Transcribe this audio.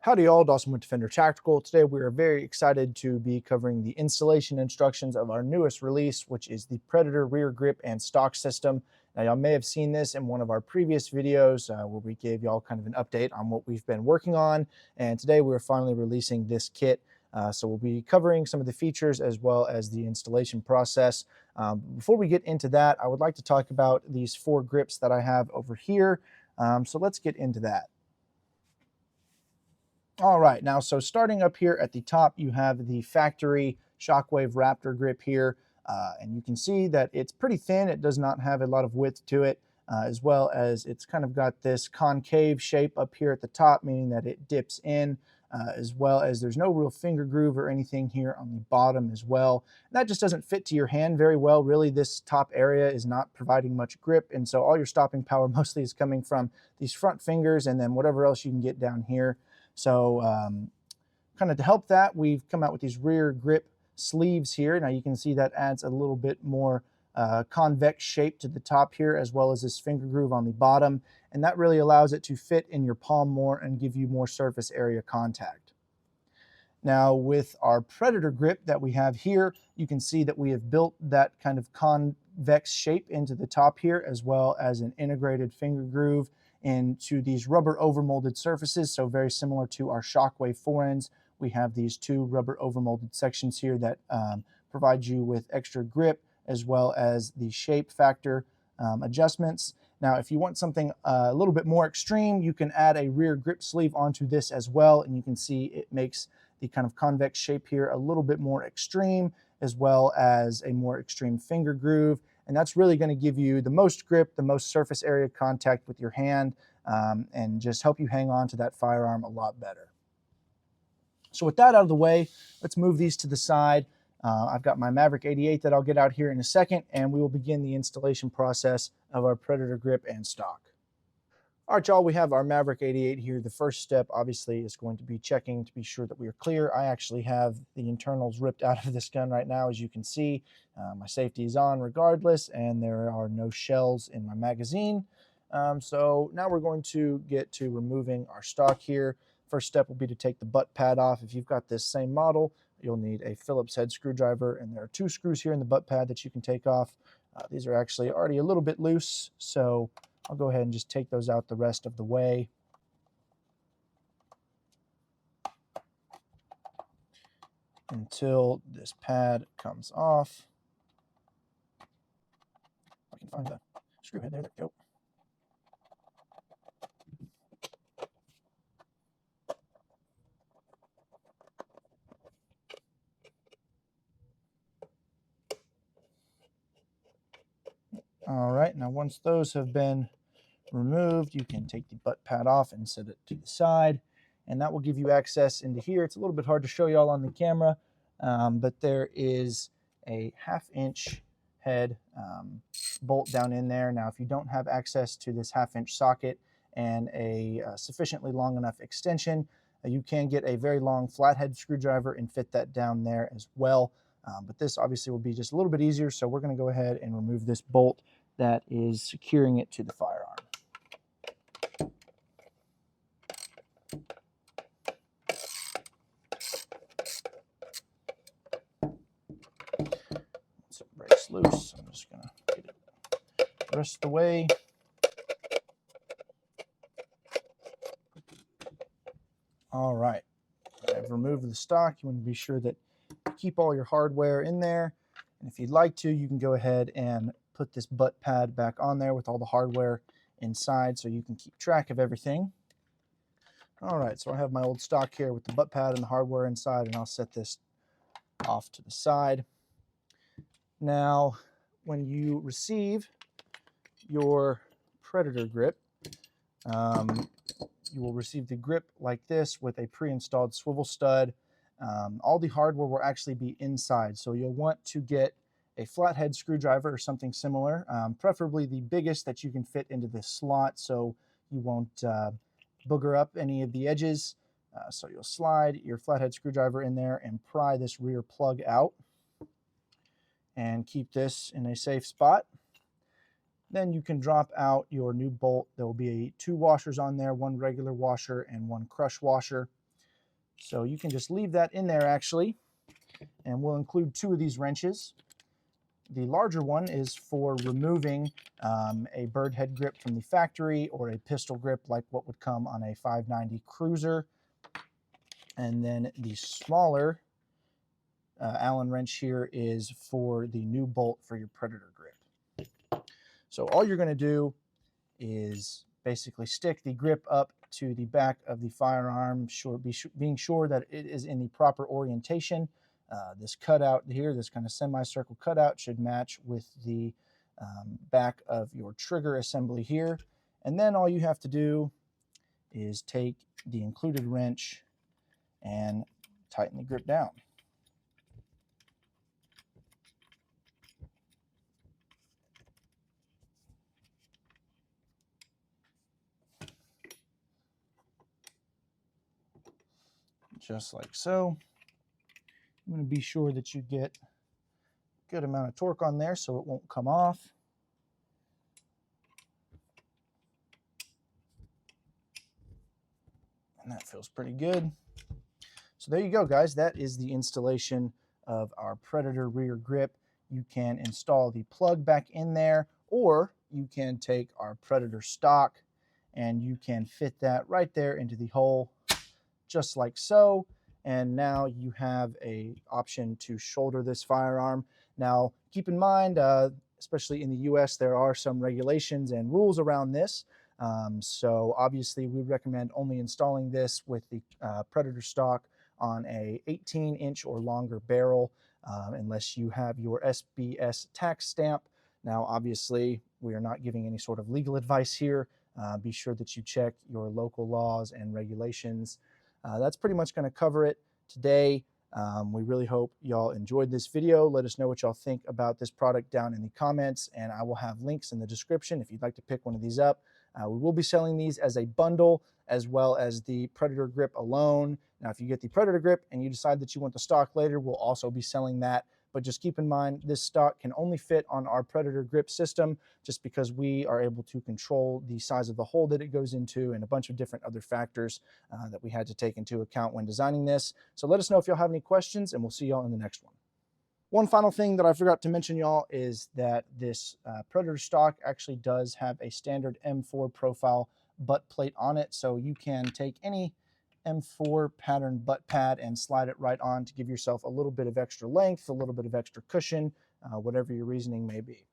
Howdy all, Dawson with Defender Tactical. Today we are very excited to be covering the installation instructions of our newest release, which is the Predator rear grip and stock system. Now y'all may have seen this in one of our previous videos where we gave y'all kind of an update on what we've been working on, and today we're finally releasing this kit. So we'll be covering some of the features as well as the installation process. Before we get into that, I would like to talk about these 4 grips that I have over here. So let's get into that. All right, now, so starting up here at the top, you have the factory Shockwave Raptor grip here, and you can see that it's pretty thin. It does not have a lot of width to it, as well as it's kind of got this concave shape up here at the top, meaning that it dips in, as well as there's no real finger groove or anything here on the bottom as well. And that just doesn't fit to your hand very well. Really, this top area is not providing much grip, and so all your stopping power mostly is coming from these front fingers and then whatever else you can get down here. So kind of to help that, we've come out with these rear grip sleeves here. Now you can see that adds a little bit more convex shape to the top here, as well as this finger groove on the bottom. And that really allows it to fit in your palm more and give you more surface area contact. Now with our Predator grip that we have here, you can see that we have built that kind of convex shape into the top here, as well as an integrated finger groove into these rubber overmolded surfaces. So very similar to our Shockwave forends, we have these 2 rubber overmolded sections here that provide you with extra grip, as well as the shape factor adjustments. Now, if you want something a little bit more extreme, you can add a rear grip sleeve onto this as well, and you can see it makes the kind of convex shape here a little bit more extreme, as well as a more extreme finger groove. And that's really going to give you the most grip, the most surface area contact with your hand, and just help you hang on to that firearm a lot better. So with that out of the way, let's move these to the side. I've got my Maverick 88 that I'll get out here in a second, and we will begin the installation process of our Predator grip and stock. All right, y'all, we have our Maverick 88 here. The first step, obviously, is going to be checking to be sure that we are clear. I actually have the internals ripped out of this gun right now, as you can see. My safety is on regardless, and there are no shells in my magazine. So now we're going to get to removing our stock here. First step will be to take the butt pad off. If you've got this same model, you'll need a Phillips head screwdriver, and there are 2 screws here in the butt pad that you can take off. These are actually already a little bit loose, so I'll go ahead and just take those out the rest of the way. Until this pad comes off. I can find the screw head there. There we go. All right, now once those have been removed, you can take the butt pad off and set it to the side, and that will give you access into here. It's a little bit hard to show y'all on the camera, but there is a 1/2 inch head bolt down in there. Now, if you don't have access to this 1/2 inch socket and a sufficiently long enough extension, you can get a very long flathead screwdriver and fit that down there as well. But this obviously will be just a little bit easier, so we're going to go ahead and remove this bolt that is securing it to the firearm. Once it breaks loose, I'm just going to get it the rest of the way. All right, I've removed the stock. You want to be sure that you keep all your hardware in there, and if you'd like to, you can go ahead and put this butt pad back on there with all the hardware inside so you can keep track of everything. All right, so I have my old stock here with the butt pad and the hardware inside, and I'll set this off to the side. Now, when you receive your Predator grip, you will receive the grip like this with a pre-installed swivel stud. All the hardware will actually be inside, so you'll want to get a flathead screwdriver or something similar, preferably the biggest that you can fit into this slot so you won't booger up any of the edges. So you'll slide your flathead screwdriver in there and pry this rear plug out and keep this in a safe spot. Then you can drop out your new bolt. There will be 2 washers on there, 1 regular washer and 1 crush washer. So you can just leave that in there actually, and we'll include 2 of these wrenches. The larger one is for removing a bird head grip from the factory, or a pistol grip like what would come on a 590 Cruiser. And then the smaller Allen wrench here is for the new bolt for your Predator grip. So all you're going to do is basically stick the grip up to the back of the firearm, being sure that it is in the proper orientation. This cutout here, this kind of semicircle cutout, should match with the back of your trigger assembly here. And then all you have to do is take the included wrench and tighten the grip down. Just like so. I'm going to be sure that you get a good amount of torque on there so it won't come off. And that feels pretty good. So there you go, guys. That is the installation of our Predator rear grip. You can install the plug back in there, or you can take our Predator stock and you can fit that right there into the hole, just like so. And now you have an option to shoulder this firearm. Now, keep in mind, especially in the US, there are some regulations and rules around this. So obviously we recommend only installing this with the Predator stock on a 18-inch or longer barrel, unless you have your SBS tax stamp. Now, obviously, we are not giving any sort of legal advice here. Be sure that you check your local laws and regulations. That's pretty much going to cover it today. We really hope y'all enjoyed this video. Let us know what y'all think about this product down in the comments, and I will have links in the description if you'd like to pick one of these up. We will be selling these as a bundle, as well as the Predator grip alone. Now, if you get the Predator grip and you decide that you want the stock later, we'll also be selling that. But just keep in mind, this stock can only fit on our Predator grip system, just because we are able to control the size of the hole that it goes into and a bunch of different other factors that we had to take into account when designing this. So let us know if y'all have any questions, and we'll see y'all in the next one. One final thing that I forgot to mention, y'all, is that this Predator stock actually does have a standard M4 profile butt plate on it, so you can take any M4 pattern butt pad and slide it right on to give yourself a little bit of extra length, a little bit of extra cushion, whatever your reasoning may be.